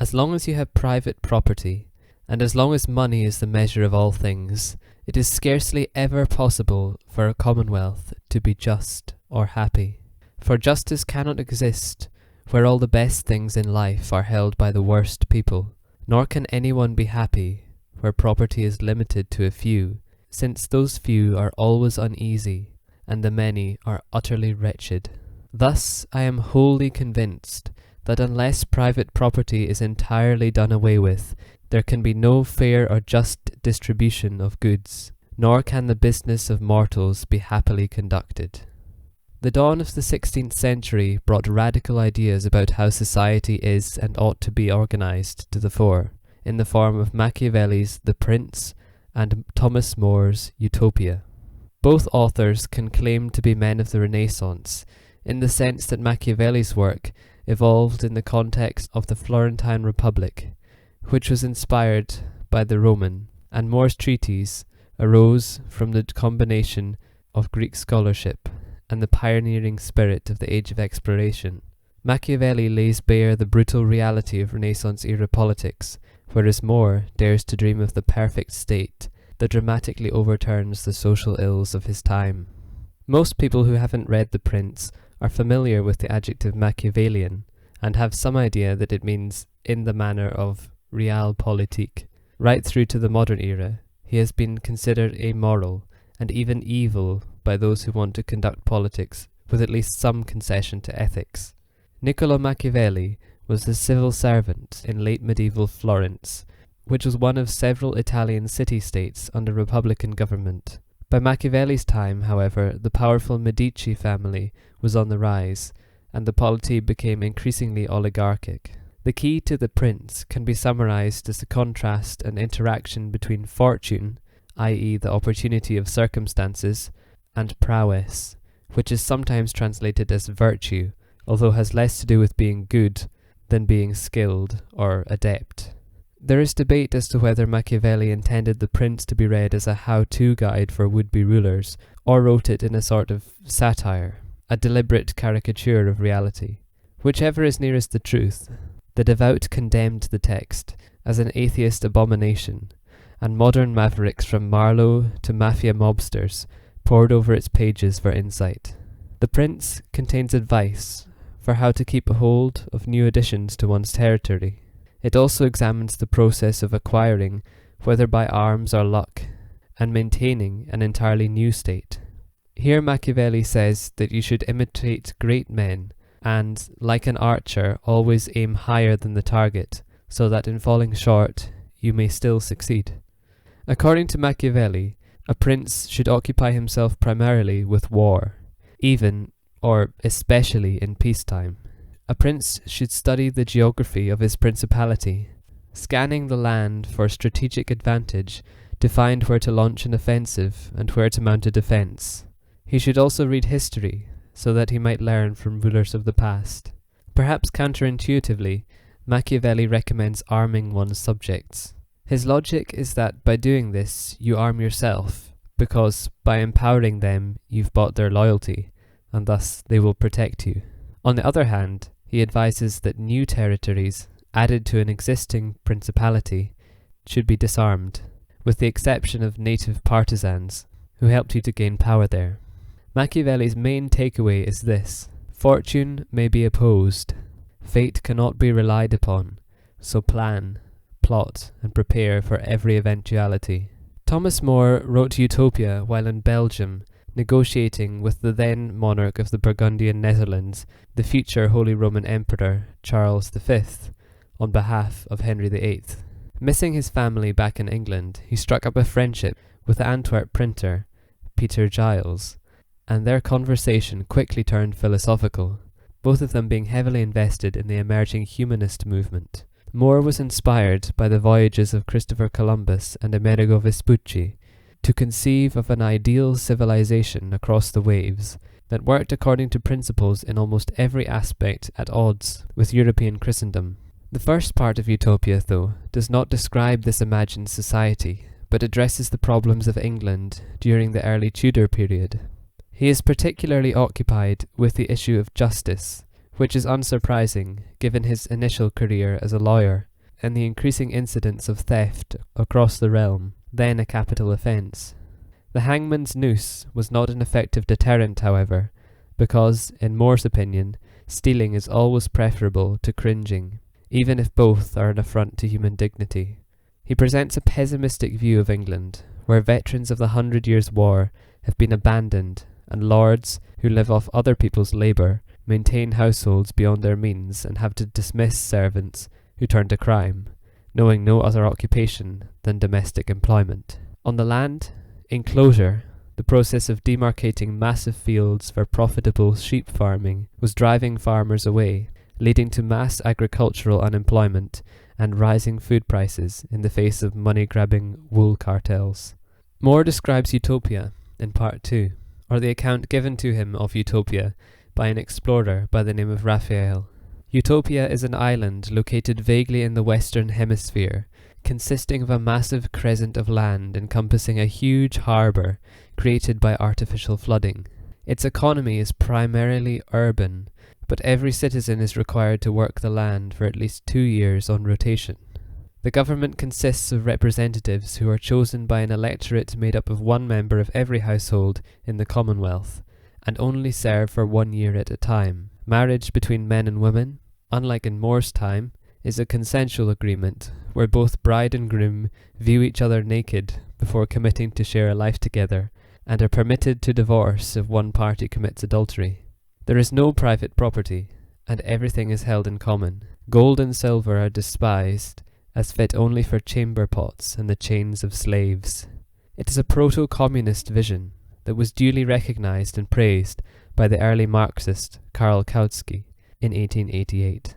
As long as you have private property, and as long as money is the measure of all things, it is scarcely ever possible for a commonwealth to be just or happy. For justice cannot exist where all the best things in life are held by the worst people, nor can anyone be happy where property is limited to a few, since those few are always uneasy, and the many are utterly wretched. Thus I am wholly convinced that unless private property is entirely done away with, there can be no fair or just distribution of goods, nor can the business of mortals be happily conducted. The dawn of the 16th century brought radical ideas about how society is and ought to be organized to the fore, in the form of Machiavelli's The Prince and Thomas More's Utopia. Both authors can claim to be men of the Renaissance, in the sense that Machiavelli's work evolved in the context of the Florentine Republic, which was inspired by the Roman, and More's treatise arose from the combination of Greek scholarship and the pioneering spirit of the Age of Exploration. Machiavelli lays bare the brutal reality of Renaissance-era politics, whereas More dares to dream of the perfect state that dramatically overturns the social ills of his time. Most people who haven't read The Prince are familiar with the adjective Machiavellian, and have some idea that it means in the manner of realpolitik. Right through to the modern era, he has been considered amoral and even evil by those who want to conduct politics with at least some concession to ethics. Niccolo Machiavelli was a civil servant in late medieval Florence, which was one of several Italian city-states under Republican government. By Machiavelli's time, however, the powerful Medici family was on the rise, and the polity became increasingly oligarchic. The key to The Prince can be summarized as the contrast and interaction between fortune, i.e. the opportunity of circumstances, and prowess, which is sometimes translated as virtue, although has less to do with being good than being skilled or adept. There is debate as to whether Machiavelli intended The Prince to be read as a how-to guide for would-be rulers, or wrote it in a sort of satire, a deliberate caricature of reality. Whichever is nearest the truth, the devout condemned the text as an atheist abomination, and modern mavericks from Marlowe to mafia mobsters pored over its pages for insight. The Prince contains advice for how to keep a hold of new additions to one's territory. It also examines the process of acquiring, whether by arms or luck, and maintaining an entirely new state. Here Machiavelli says that you should imitate great men, and, like an archer, always aim higher than the target, so that in falling short, you may still succeed. According to Machiavelli, a prince should occupy himself primarily with war, even, or especially in peacetime. A prince should study the geography of his principality, scanning the land for strategic advantage to find where to launch an offensive and where to mount a defense. He should also read history, so that he might learn from rulers of the past. Perhaps counterintuitively, Machiavelli recommends arming one's subjects. His logic is that by doing this, you arm yourself, because by empowering them, you've bought their loyalty, and thus they will protect you. On the other hand, he advises that new territories, added to an existing principality, should be disarmed, with the exception of native partisans, who helped you to gain power there. Machiavelli's main takeaway is this: fortune may be opposed, fate cannot be relied upon, so plan, plot, and prepare for every eventuality. Thomas More wrote Utopia while in Belgium, negotiating with the then monarch of the Burgundian Netherlands, the future Holy Roman Emperor Charles V, on behalf of Henry VIII. Missing his family back in England, he struck up a friendship with the Antwerp printer Peter Giles, and their conversation quickly turned philosophical, both of them being heavily invested in the emerging humanist movement. More was inspired by the voyages of Christopher Columbus and Amerigo Vespucci to conceive of an ideal civilization across the waves that worked according to principles in almost every aspect at odds with European Christendom. The first part of Utopia, though, does not describe this imagined society, but addresses the problems of England during the early Tudor period. He is particularly occupied with the issue of justice, which is unsurprising given his initial career as a lawyer, and the increasing incidence of theft across the realm, then a capital offence. The hangman's noose was not an effective deterrent, however, because, in More's opinion, stealing is always preferable to cringing, even if both are an affront to human dignity. He presents a pessimistic view of England, where veterans of the 100 Years' War have been abandoned, and lords, who live off other people's labour, maintain households beyond their means and have to dismiss servants who turn to crime, knowing no other occupation than domestic employment. On the land, enclosure, the process of demarcating massive fields for profitable sheep farming was driving farmers away, leading to mass agricultural unemployment and rising food prices in the face of money-grabbing wool cartels. More describes Utopia in Part 2, or the account given to him of Utopia by an explorer by the name of Raphael. Utopia is an island located vaguely in the Western Hemisphere, consisting of a massive crescent of land encompassing a huge harbour created by artificial flooding. Its economy is primarily urban, but every citizen is required to work the land for at least 2 years on rotation. The government consists of representatives who are chosen by an electorate made up of one member of every household in the Commonwealth, and only serve for 1 year at a time. Marriage between men and women, unlike in More's time, is a consensual agreement where both bride and groom view each other naked before committing to share a life together, and are permitted to divorce if one party commits adultery. There is no private property, and everything is held in common. Gold and silver are despised, as fit only for chamber pots and the chains of slaves. It is a proto-communist vision that was duly recognized and praised by the early Marxist Karl Kautsky in 1888.